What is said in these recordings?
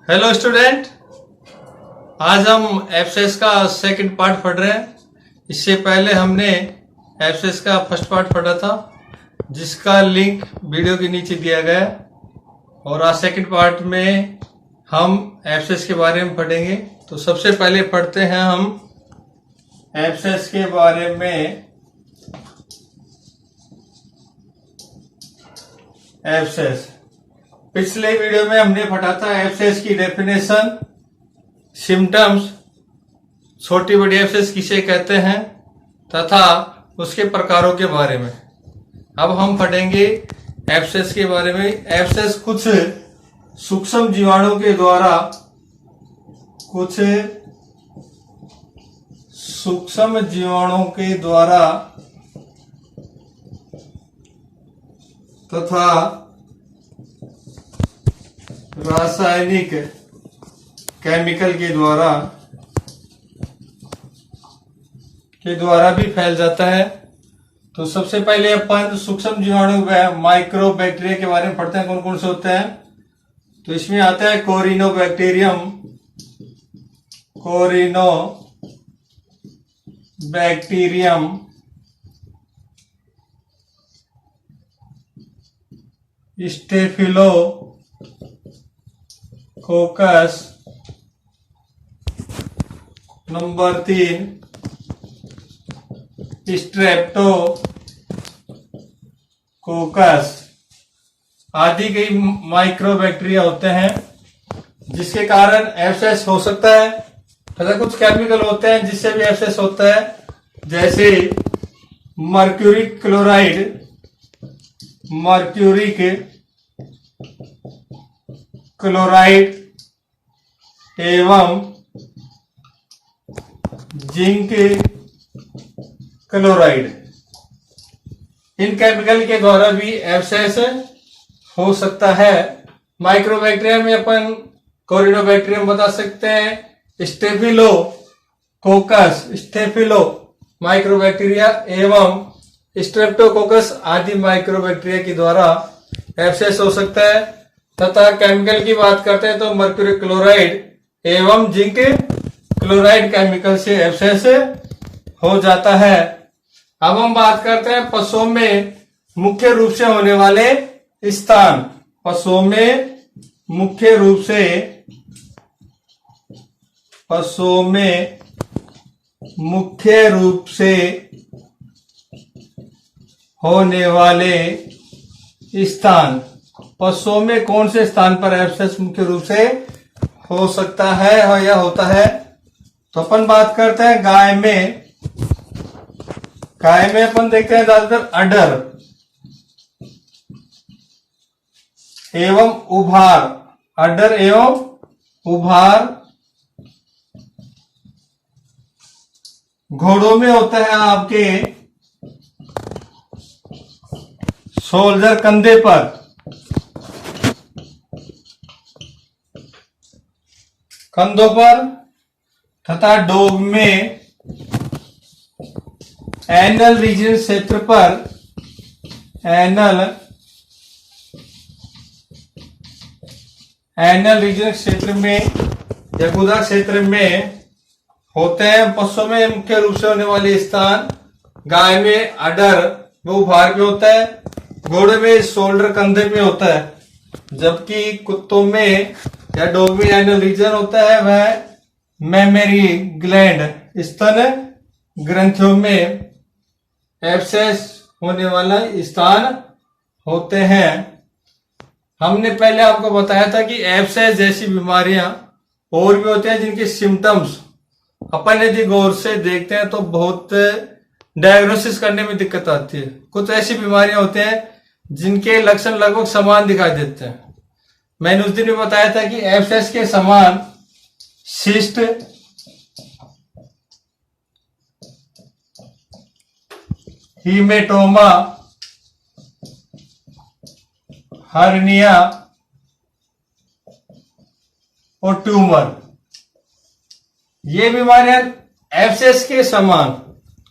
Hello student, आज हम FS का सेकंड पार्ट पढ़ रहे हैं। इससे पहले हमने एफएस का फर्स्ट पार्ट पढ़ा था, जिसका लिंक वीडियो के नीचे दिया गया है। और आज सेकंड पार्ट में हम एफएस के बारे में पढ़ेंगे। तो सबसे पहले पढ़ते हैं हम एफएस के बारे में। एफएस पिछले वीडियो में हमने पढ़ा था एब्सेस की डेफिनेशन, सिम्टम्स, छोटी बड़ी एब्सेस किसे कहते हैं तथा उसके प्रकारों के बारे में। अब हम पढ़ेंगे एब्सेस के बारे में। एब्सेस कुछ सूक्ष्म जीवाणु के द्वारा तथा रासायनिक केमिकल के द्वारा भी फैल जाता है। तो सबसे पहले अपन सूक्ष्म जीवाणु माइक्रोबैक्टीरिया के बारे में पढ़ते हैं, कौन कौन से होते हैं। तो इसमें आता है कोरिनोबैक्टीरियम, स्टेफिलोकोकस, नंबर 3 स्ट्रेप्टोकोकस आदि कई माइक्रोबैक्टीरिया होते हैं, जिसके कारण एब्सेस हो सकता है। ऐसा कुछ केमिकल होते हैं जिससे भी एब्सेस होता है, जैसे मर्क्यूरिक क्लोराइड एवं जिंक क्लोराइड। इन केमिकल के द्वारा भी एब्सेस हो सकता है। माइक्रोबैक्टीरिया में अपन कोरिनोबैक्टीरियम बता सकते हैं, स्टेफिलो माइक्रोबैक्टीरिया एवं स्ट्रेप्टोकोकस आदि माइक्रोबैक्टीरिया के द्वारा एब्सेस हो सकता है। तथा केमिकल की बात करते हैं तो मर्क्यूरी क्लोराइड एवं जिंक क्लोराइड केमिकल से एब्सेस हो जाता है। अब हम बात करते हैं पशुओं में मुख्य रूप से होने वाले स्थान। पशुओं में मुख्य रूप से होने वाले स्थान। पशुओं में कौन से स्थान पर एब्सेस मुख्य रूप से हो सकता है या होता है। तो अपन बात करते हैं गाय में अपन देखते हैं ज्यादातर अडर एवं उभार। घोड़ों में होता है आपके सोल्जर कंधों पर तथा डॉग में एनल रीजन क्षेत्र पर, एनल रीजन क्षेत्र में या गुदा क्षेत्र में होते हैं। पशुओं में मुख्य रूप से होने वाले स्थान गाय में अडर वो उभार पे होता है, घोड़े में शोल्डर कंधे में होता है, जबकि कुत्तों में या डॉग में एनल रीजन होता है वह मेमरी ग्लैंड स्तन ग्रंथियों में एब्सेस होने वाला स्थान होते हैं। हमने पहले आपको बताया था कि एब्सेस जैसी बीमारियां और भी होती हैं जिनके सिम्टम्स अपन यदि गौर से देखते हैं तो बहुत डायग्नोसिस करने में दिक्कत आती है। कुछ ऐसी बीमारियां होती हैं जिनके लक्षण लगभग समान दिखाई देते हैं। मैंने उस दिन भी बताया था कि एब्सेस के समान सिस्ट, हीमेटोमा, हर्निया और ट्यूमर, ये बीमारियां एब्सेस के समान,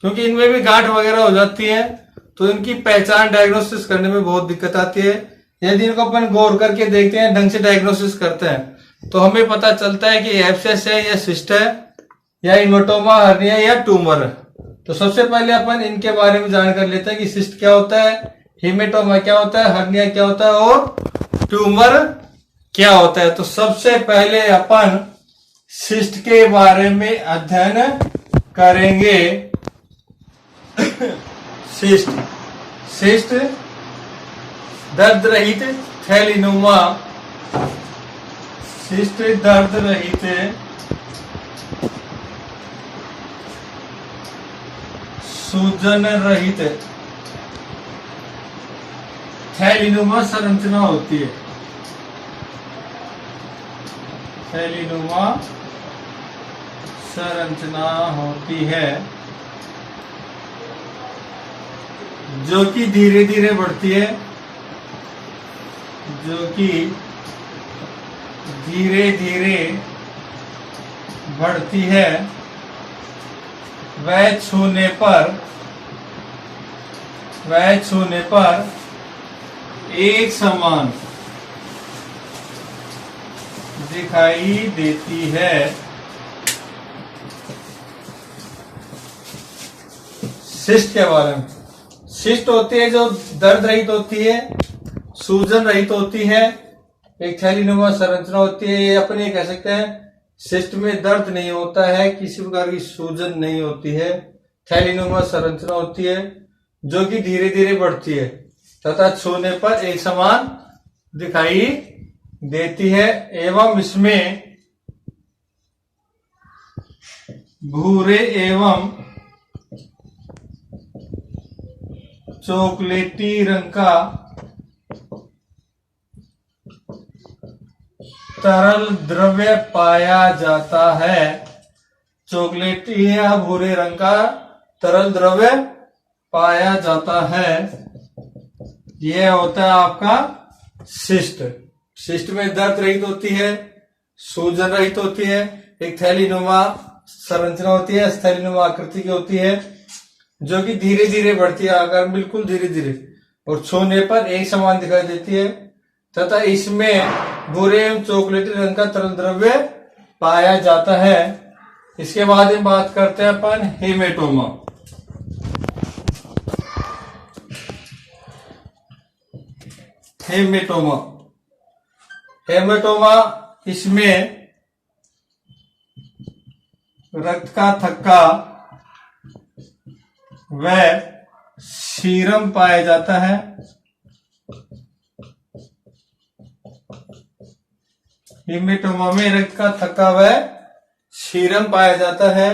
क्योंकि इनमें भी गांठ वगैरह हो जाती है तो इनकी पहचान डायग्नोसिस करने में बहुत दिक्कत आती है। यदि इनको अपन गौर करके देखते हैं, ढंग से डायग्नोसिस करते हैं तो हमें पता चलता है कि एब्सेस है या सिस्ट है या इन्वर्टोमा, हर्निया या ट्यूमर है। तो सबसे पहले अपन इनके बारे में जान कर लेते हैं कि सिस्ट क्या होता है, हेमेटोमा क्या होता है, हर्निया क्या होता है और ट्यूमर क्या होता है। तो सबसे पहले अपन सिस्ट के बारे में अध्ययन करेंगे। सिस्ट सिस्ट दर्द रहित थैलीनुमा, सिस्ट दर्द रहित सूजन रहित थैलीनुमा संरचना होती है। थैलीनुमा संरचना होती है जो कि धीरे धीरे बढ़ती है, जो कि धीरे धीरे बढ़ती है। वह छूने पर एक समान दिखाई देती है। सिस्ट के बारे में, सिस्ट होती है जो दर्द रहित होती है, सूजन रहित होती है, एक थैलीनुमा संरचना होती है। ये अपन ये कह सकते हैं सिस्ट में दर्द नहीं होता है, किसी प्रकार की सूजन नहीं होती है, थैलीनुमा संरचना होती है जो कि धीरे धीरे बढ़ती है तथा छूने पर एक समान दिखाई देती है एवं इसमें भूरे एवं चॉकलेटी रंग का तरल द्रव्य पाया जाता है। चॉकलेटी या भूरे रंग का तरल द्रव्य पाया जाता है। यह होता है आपका सिस्ट। सिस्ट में दर्द रहित होती है, सूजन रहित होती है, एक थैलीनुमा संरचना होती है, थैलीनुमा आकृति की होती है जो कि धीरे धीरे बढ़ती है, आकार बिल्कुल धीरे धीरे, और छूने पर एक समान दिखाई देती है तथा इसमें भूरे एवं चॉकलेटी रंग का तरल द्रव्य पाया जाता है। इसके बाद हम बात करते हैं अपन हेमेटोमा। हेमेटोमा हेमेटोमा इसमें रक्त का थक्का व सीरम पाया जाता है। हेमेटोमा में रक्त का थक्का व सीरम पाया जाता है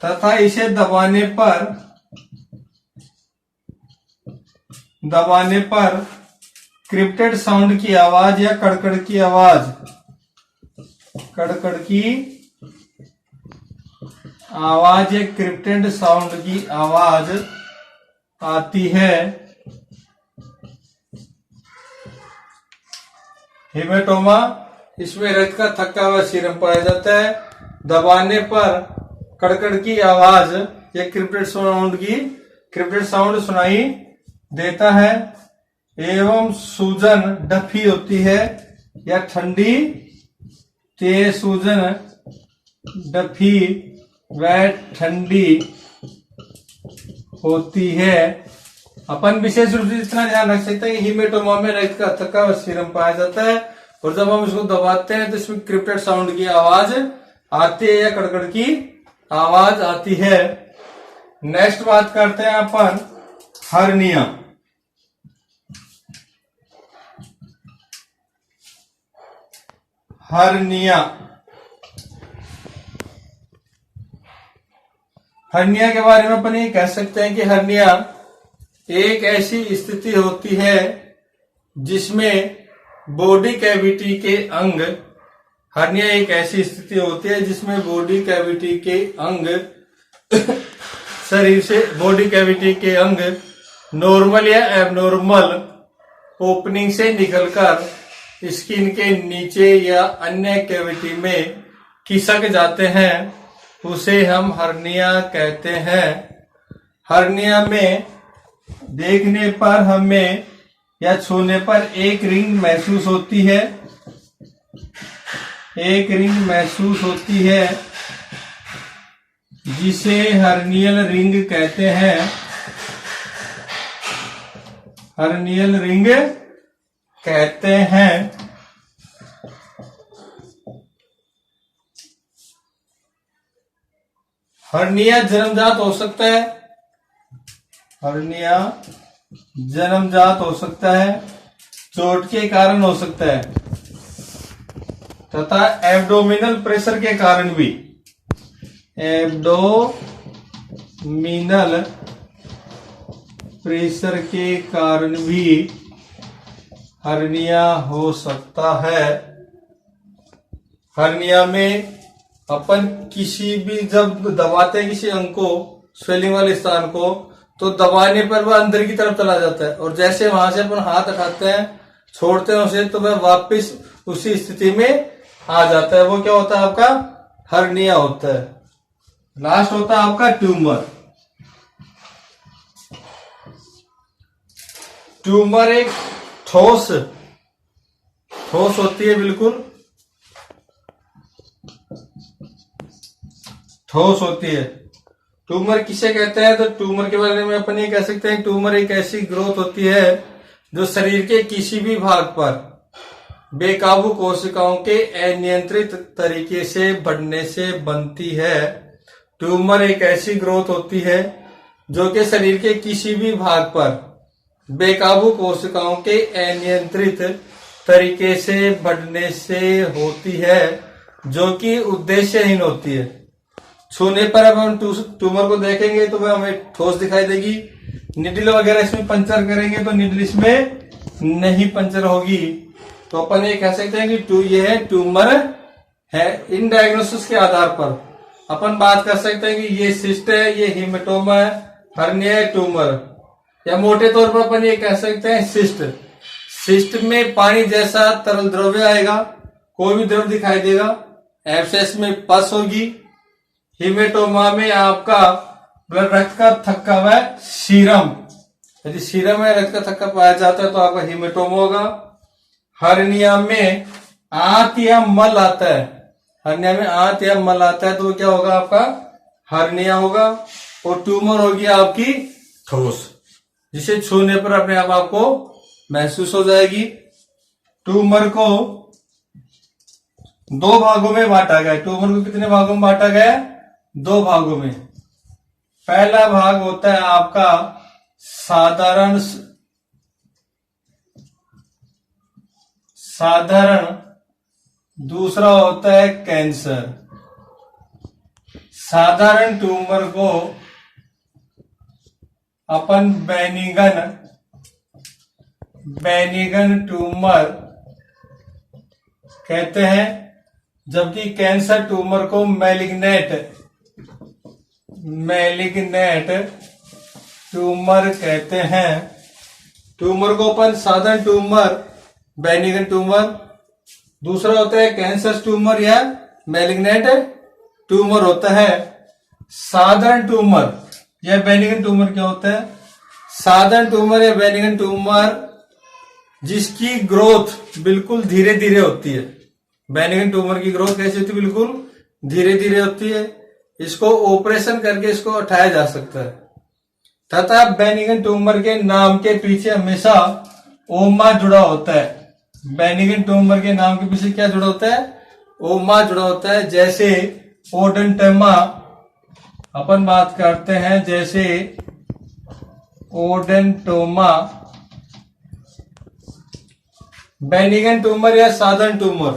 तथा इसे दबाने पर क्रिप्टेड साउंड की आवाज या कड़कड़ की आवाज, या क्रिप्टेड साउंड की आवाज आती है। हेमेटोमा इसमें रक्त का थक्का व सीरम पाया जाता है, दबाने पर कड़कड़ की आवाज या क्रिप्टेड साउंड सुनाई देता है एवं सूजन डफी होती है या ठंडी, तेज सूजन डफी व ठंडी होती है। अपन विशेष रूप से इतना ध्यान रख सकते हैं कि हेमेटोमा में रक्त का थक्का व सीरम पाया जाता है और जब हम इसको दबाते हैं तो इसमें क्रिप्टेड साउंड की आवाज आती है या कड़कड़ की आवाज आती है। नेक्स्ट बात करते हैं अपन हर्निया। हर्निया के बारे में अपन ये कह सकते हैं कि हर्निया एक ऐसी स्थिति होती है जिसमें बॉडी कैविटी के अंग, हर्निया एक ऐसी स्थिति होती है जिसमें बॉडी कैविटी के अंग शरीर से बॉडी कैविटी के अंग नॉर्मल या एबनॉर्मल ओपनिंग से निकलकर स्किन के नीचे या अन्य कैविटी में खिसक जाते हैं, उसे हम हर्निया कहते हैं। हर्निया में देखने पर हमें या छूने पर एक रिंग महसूस होती है एक रिंग महसूस होती है जिसे हर्नियल रिंग कहते हैं। हर्नियल रिंग कहते हैं। हर्निया जन्मजात हो सकता है। हर्निया जन्मजात हो सकता है, चोट के कारण हो सकता है तथा एब्डोमिनल प्रेशर के कारण भी। एब्डोमिनल प्रेशर के कारण भी हर्निया हो सकता है। हर्निया में अपन किसी भी जब दबाते हैं किसी अंग को, स्वेलिंग वाले स्थान को, तो दबाने पर वह अंदर की तरफ चला जाता है और जैसे वहां से अपन हाथ उठाते हैं, छोड़ते हैं उसे, तो वह वापस उसी स्थिति में आ जाता है। वो क्या होता है? आपका हर्निया होता है। लास्ट होता है आपका ट्यूमर। ट्यूमर एक ठोस होती है, बिल्कुल ठोस होती है। ट्यूमर किसे कहते हैं? तो ट्यूमर के बारे में अपन ये कह सकते हैं, ट्यूमर एक ऐसी ग्रोथ होती है जो शरीर के किसी भी भाग पर बेकाबू कोशिकाओं के अनियंत्रित तरीके से बढ़ने से बनती है। ट्यूमर एक ऐसी ग्रोथ होती है जो कि शरीर के किसी भी भाग पर बेकाबू कोशिकाओं के अनियंत्रित तरीके से बढ़ने से होती है, जो कि उद्देश्यहीन होती है। छूने पर अब हम ट्यूमर को देखेंगे तो वह हमें ठोस दिखाई देगी। निडल वगैरह इसमें पंचर करेंगे तो निडल इसमें नहीं पंचर होगी। तो अपन ये कह सकते हैं कि ये ट्यूमर है। इन डायग्नोसिस के आधार पर अपन बात कर सकते हैं कि ये सिस्ट है, ये हीमेटोमा है, हर्निया है, ट्यूमर। या मोटे तौर पर अपन ये कह सकते हैं सिस्ट में पानी जैसा तरल द्रव्य आएगा, कोई भी द्रव्य दिखाई देगा। एब्सेस में पस होगी। हीमेटोमा में आपका रक्त का थक्का हुआ सीरम, यदि सीरम में रक्त का थक्का पाया जाता है तो आपका हीमेटोमा होगा। हर्निया में आंत या मल आता है। हर्निया में आंत या मल आता है तो क्या होगा? आपका हर्निया होगा। और ट्यूमर होगी आपकी ठोस, जिसे छूने पर अपने आप आपको महसूस हो जाएगी। ट्यूमर को दो भागों में बांटा गया है। ट्यूमर को कितने भागों में बांटा गया है? दो भागों में। पहला भाग होता है आपका साधारण, दूसरा होता है कैंसर। साधारण ट्यूमर को अपन बेनिगन ट्यूमर कहते हैं, जबकि कैंसर ट्यूमर को मैलिग्नेंट ट्यूमर कहते हैं। ट्यूमर को अपन साधारण ट्यूमर, बेनिगन ट्यूमर, दूसरा होता है कैंसर ट्यूमर या मैलिग्नेंट ट्यूमर होता है। साधारण ट्यूमर या बेनिगन ट्यूमर क्या होता है? साधारण ट्यूमर या बेनिगन ट्यूमर जिसकी ग्रोथ बिल्कुल धीरे धीरे होती है। बेनिगन ट्यूमर की ग्रोथ कैसी होती है? बिल्कुल धीरे धीरे होती है। इसको ऑपरेशन करके इसको हटाया जा सकता है। तथा बेनिगन ट्यूमर के नाम के पीछे हमेशा ओमा जुड़ा होता है। बेनिगन ट्यूमर के नाम के पीछे क्या जुड़ा होता है? ओमा जुड़ा होता है। जैसे ओडेंटमा अपन बात करते हैं, जैसे ओडेंटोमा। बेनिगन ट्यूमर या साधारण ट्यूमर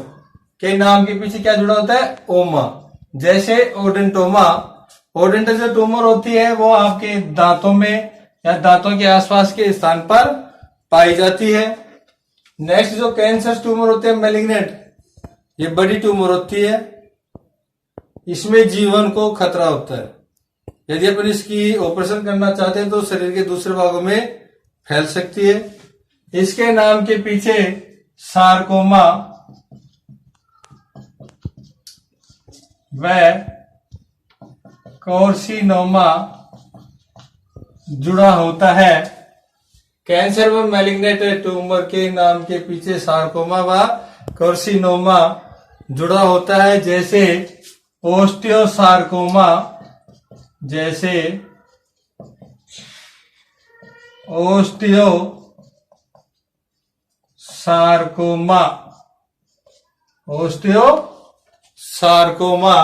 के नाम के पीछे क्या जुड़ा होता है? ओमा। जैसे ओडेंटोमा, ओडेंट जो ट्यूमर होती है वो आपके दांतों में या दांतों के आसपास के स्थान पर पाई जाती है। नेक्स्ट जो कैंसर ट्यूमर होते हैं मैलिग्नेंट, ये बड़ी ट्यूमर होती है। इसमें जीवन को खतरा होता है। यदि अपन इसकी ऑपरेशन करना चाहते हैं तो शरीर के दूसरे भागों में फैल सकती है। इसके नाम के पीछे सार्कोमा व कार्सिनोमा जुड़ा होता है। कैंसर व मैलिग्नेंट ट्यूमर के नाम के पीछे सार्कोमा व कार्सिनोमा जुड़ा होता है, जैसे ओस्टियोसार्कोमा, जैसे ओस्टियोसार्कोमा, ओस्टियोसार्कोमा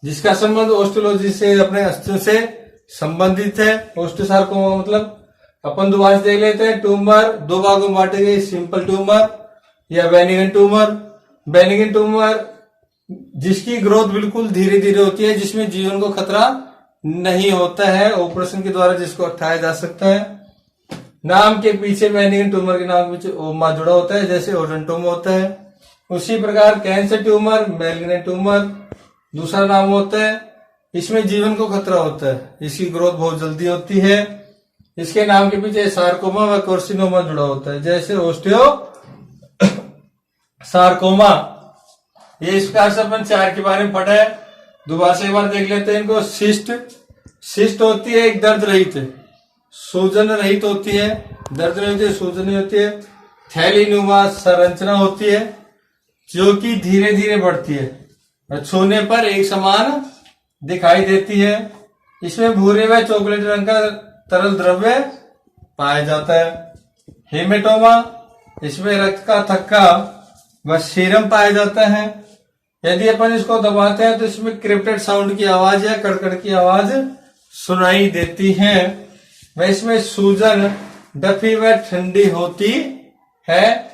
जिसका संबंध ओस्टियोलॉजी से, अपने अस्थियों से संबंधित है। ओस्टियोसार्कोमा मतलब अपन दोबारा से देख लेते हैं। ट्यूमर दो भागों में बांटे गए, सिंपल ट्यूमर या बेनिगन ट्यूमर। बेनिगन ट्यूमर जिसकी ग्रोथ बिल्कुल धीरे धीरे होती है, जिसमें जीवन को खतरा नहीं होता है, ऑपरेशन के द्वारा जिसको हटाया जा सकता है। नाम के पीछे, बेनिगन ट्यूमर के नाम के पीछे ओमा जुड़ा होता है, जैसे ओडेंटोमा होता है। उसी प्रकार कैंसर ट्यूमर, मैलिग्नेंट ट्यूमर दूसरा नाम होता है। इसमें जीवन को खतरा होता है, इसकी ग्रोथ बहुत जल्दी होती है। इसके नाम के पीछे सार्कोमा व कार्सिनोमा जुड़ा होता है, जैसे ओस्टियो सार्कोमा। ये इस प्रकार से अपन 4 के बारे में पढ़ा है। दोबारा से एक बार देख लेते हैं इनको। सिस्ट होती है एक दर्द रहित, सूजन रहित होती है, दर्द रहित होती है, सूजन नहीं होती है। थैलीनुमा संरचना होती है जो कि धीरे धीरे बढ़ती है और छूने पर एक समान दिखाई देती है। इसमें भूरे व चॉकलेट रंग का तरल द्रव्य पाया जाता है। हेमेटोमा, इसमें रक्त का थक्का व सीरम पाया जाता है। यदि अपन इसको दबाते हैं तो इसमें क्रिप्टेड साउंड की आवाज या कड़कड़ की आवाज सुनाई देती है। व इसमें सूजन डफी व ठंडी होती है।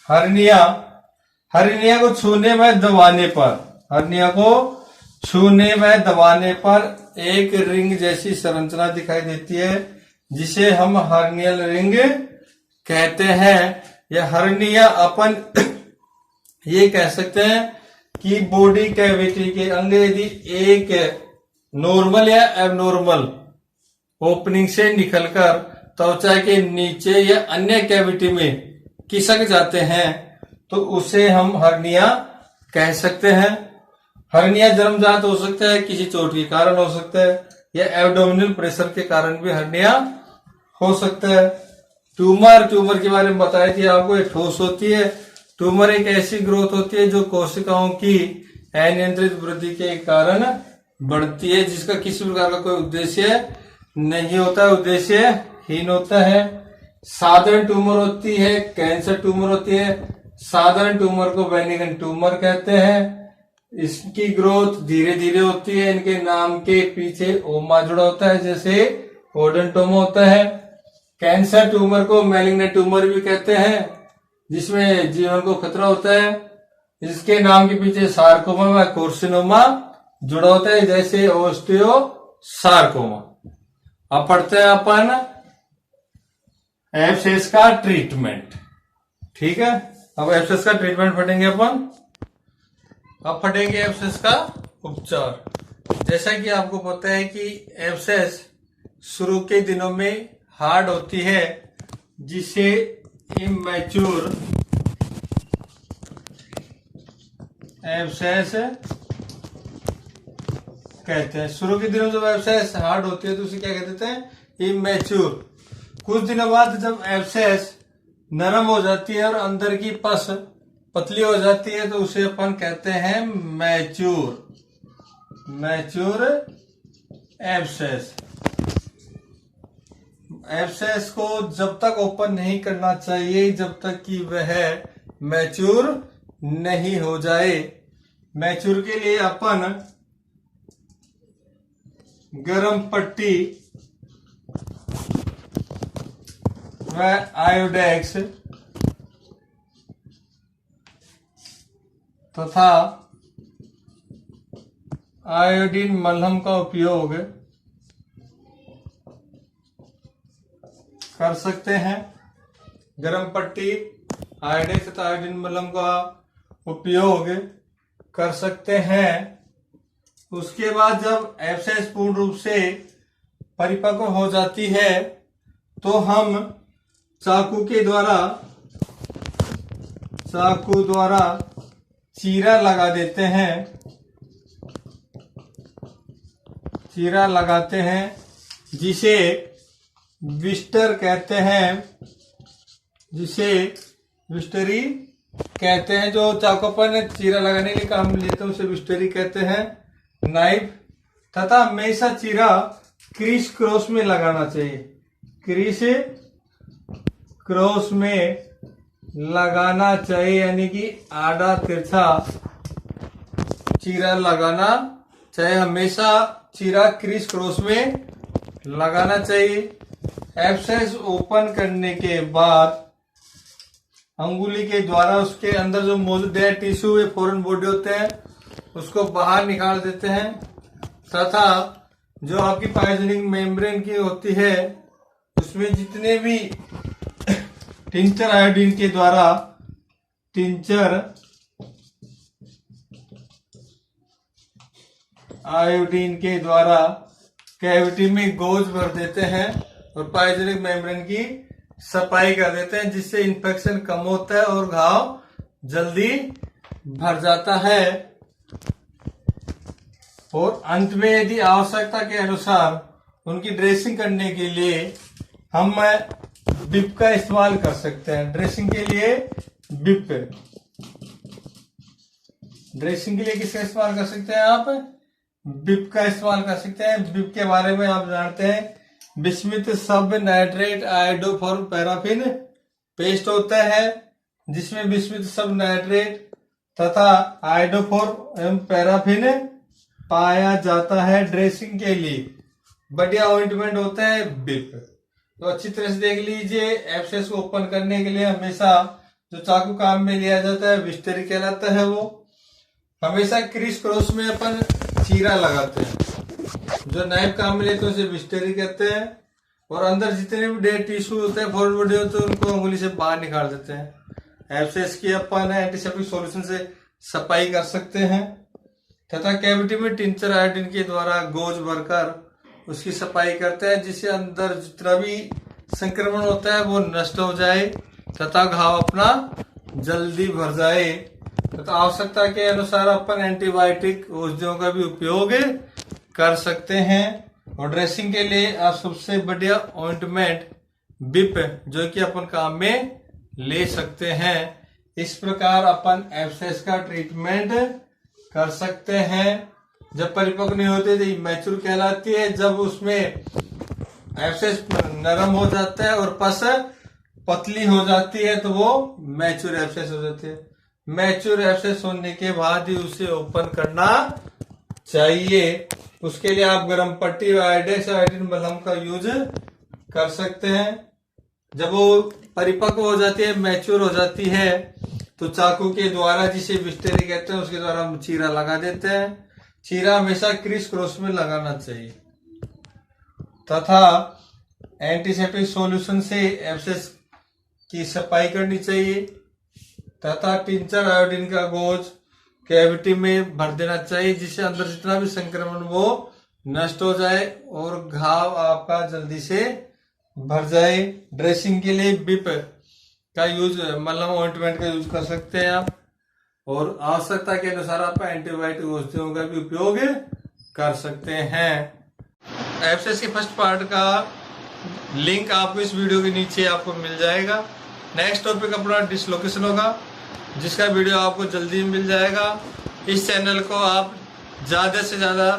हर्निया को छूने व दबाने पर, हर्निया को छूने व दबाने पर एक रिंग जैसी संरचना दिखाई देती है, जिसे हम हर्नियल रिंग कहते हैं। यह हर्निया अपन ये कह सकते हैं कि बॉडी कैविटी के अंग यदि एक नॉर्मल या एबनॉर्मल ओपनिंग से निकलकर त्वचा के नीचे या अन्य कैविटी में खिसक जाते हैं तो उसे हम हर्निया कह सकते हैं। हर्निया जन्मजात हो सकता है, किसी चोट के कारण हो सकता है, या एब्डोमिनल प्रेशर के कारण भी हर्निया हो सकता है। ट्यूमर के बारे में बताई थी आपको, एक ठोस होती है। ट्यूमर एक ऐसी ग्रोथ होती है जो कोशिकाओं की अनियंत्रित वृद्धि के कारण बढ़ती है, जिसका किसी प्रकार का कोई उद्देश्य नहीं होता है, उद्देश्यहीन होता है। साधारण ट्यूमर होती है, कैंसर ट्यूमर होती है। साधारण ट्यूमर को बेनिगन ट्यूमर कहते हैं। इसकी ग्रोथ धीरे धीरे होती है। इनके नाम के पीछे ओमा जुड़ा होता है, जैसे ओडेंटोमा होता है। कैंसर ट्यूमर को मैलिग्नेंट ट्यूमर भी कहते हैं, जिसमें जीवन को खतरा होता है। इसके नाम के पीछे सार्कोमा व कार्सिनोमा जुड़ा होता है, जैसे ओस्टियोसार्कोमा। अब पढ़ते हैं अपन एब्सेस का ट्रीटमेंट। ठीक है, अब एब्सेस का ट्रीटमेंट पढ़ेंगे अपन। अब पढ़ेंगे एब्सेस का उपचार। जैसा कि आपको पता है कि एब्सेस शुरू के दिनों में हार्ड होती है, जिसे इमैच्योर एब्सेस कहते हैं। शुरू के दिनों जब एब्सेस हार्ड होती है तो उसे क्या कहते हैं? इमैच्योर। कुछ दिनों बाद जब एब्सेस नरम हो जाती है और अंदर की पस पतली हो जाती है तो उसे अपन कहते हैं मैच्योर एब्सेस। एब्सेस को जब तक ओपन नहीं करना चाहिए जब तक कि वह मैच्योर नहीं हो जाए। मैच्योर के लिए अपन गरम पट्टी व आयोडेक्स तथा आयोडीन मलहम का उपयोग कर सकते हैं। गरम पट्टी, आयोडेक्स तथा आयोडीन मलहम का उपयोग कर सकते हैं। उसके बाद जब एब्सेस पूर्ण रूप से परिपक्व हो जाती है तो हम चाकू द्वारा चीरा लगा देते हैं। चीरा लगाते हैं जिसे विस्टर कहते हैं, जिसे विस्टरी कहते हैं, जो चाकू अपन चीरा लगाने के लिए काम लेते हैं उसे विस्टेरी कहते हैं, नाइफ। तथा हमेशा चीरा क्रीस क्रॉस में लगाना चाहिए, क्रीस क्रॉस में लगाना चाहिए, यानी कि आड़ा तिरछा चीरा लगाना चाहिए। हमेशा चीरा क्रीस क्रॉस में लगाना चाहिए। एब्सेस ओपन करने के बाद अंगुली के द्वारा उसके अंदर जो मौजूद है टिश्यू या फॉरेन बॉडी होते हैं उसको बाहर निकाल देते हैं, तथा जो आपकी पाइजनिंग मेम्ब्रेन की होती है उसमें जितने भी टिंचर आयोडीन के द्वारा टिंचर आयोडीन के द्वारा कैविटी में गोज भर देते हैं और पाइजनिक मेम्ब्रेन की सफाई कर देते हैं, जिससे इन्फेक्शन कम होता है और घाव जल्दी भर जाता है। और अंत में यदि आवश्यकता के अनुसार उनकी ड्रेसिंग करने के लिए हम बिप का इस्तेमाल कर सकते हैं। ड्रेसिंग के लिए बिप, ड्रेसिंग के लिए किसका इस्तेमाल कर सकते हैं आप? बिप का इस्तेमाल कर सकते हैं। बिप के बारे में आप जानते हैं, बिस्मिथ सब नाइट्रेट आयोडोफॉर्म पैराफिन पेस्ट होता है, जिसमें बिस्मिथ सब नाइट्रेट तथा आयोडोफॉर्म एवं पैराफिन पाया जाता है। ड्रेसिंग के लिए बढ़िया ऑइंटमेंट होता है बिप। तो अच्छी तरह से देख लीजिए, एब्सेस को ओपन करने के लिए हमेशा जो चाकू काम में लिया जाता है विस्टेरी कहलाता है। वो हमेशा क्रिस क्रॉस में अपन चीरा लगाते हैं, जो नाइफ काम में लेते हैं उसे विस्टेरी कहते हैं। और अंदर जितने भी डेड टिश्यू होते हैं, फॉरवर्ड बॉडी होते हैं, उनको उंगली से बाहर निकाल देते हैं। एब्सेस की अपन एंटीसेप्टिक सॉल्यूशन से सफाई कर सकते हैं, तथा कैविटी में टिंचर आयोडीन के द्वारा गोज भरकर उसकी सफाई करते हैं, जिससे अंदर जितना भी संक्रमण होता है वो नष्ट हो जाए तथा घाव अपना जल्दी भर जाए। तथा आवश्यकता के अनुसार अपन एंटीबायोटिक औषधियों का भी उपयोग कर सकते हैं। और ड्रेसिंग के लिए आप सबसे बढ़िया ऑइंटमेंट बिप, जो कि अपन काम में ले सकते हैं। इस प्रकार अपन एब्सेस का ट्रीटमेंट कर सकते हैं। जब परिपक्व नहीं होते तो मैच्योर कहलाती है। जब उसमें एब्सेस नरम हो जाता है और पस पतली हो जाती है तो वो मैच्योर एब्सेस हो जाती है। मैच्योर एब्सेस होने के बाद ही उसे ओपन करना चाहिए। उसके लिए आप गर्म पट्टी व आयोडेक्स आयोडीन मलहम का यूज कर सकते हैं। जब वो परिपक्व हो जाती है, मैच्योर हो जाती है, तो चाकू के द्वारा, जिसे विस्टेरी कहते हैं, उसके द्वारा हम चीरा लगा देते हैं। चीरा हमेशा क्रिस क्रॉस में लगाना चाहिए तथा एंटीसेप्टिक सॉल्यूशन से एब्सेस की सफाई करनी चाहिए तथा टिंचर आयोडीन का गोज कैविटी में भर देना चाहिए, जिससे अंदर जितना भी संक्रमण वो नष्ट हो जाए और घाव आपका जल्दी से भर जाए। ड्रेसिंग के लिए बिप का यूज, मलहम ऑइंटमेंट का यूज कर सकते हैं आप। और आवश्यकता के अनुसार आप एंटीबायोटिक औषधियों का भी उपयोग कर सकते हैं। एब्सेस के फर्स्ट पार्ट का लिंक आपको इस वीडियो के नीचे आपको मिल जाएगा। नेक्स्ट टॉपिक अपना डिसलोकेशन होगा, जिसका वीडियो आपको जल्दी मिल जाएगा। इस चैनल को आप ज़्यादा से ज़्यादा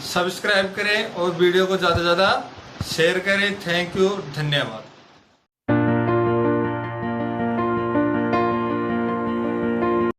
सब्सक्राइब करें और वीडियो को ज़्यादा से ज़्यादा शेयर करें। थैंक यू, धन्यवाद।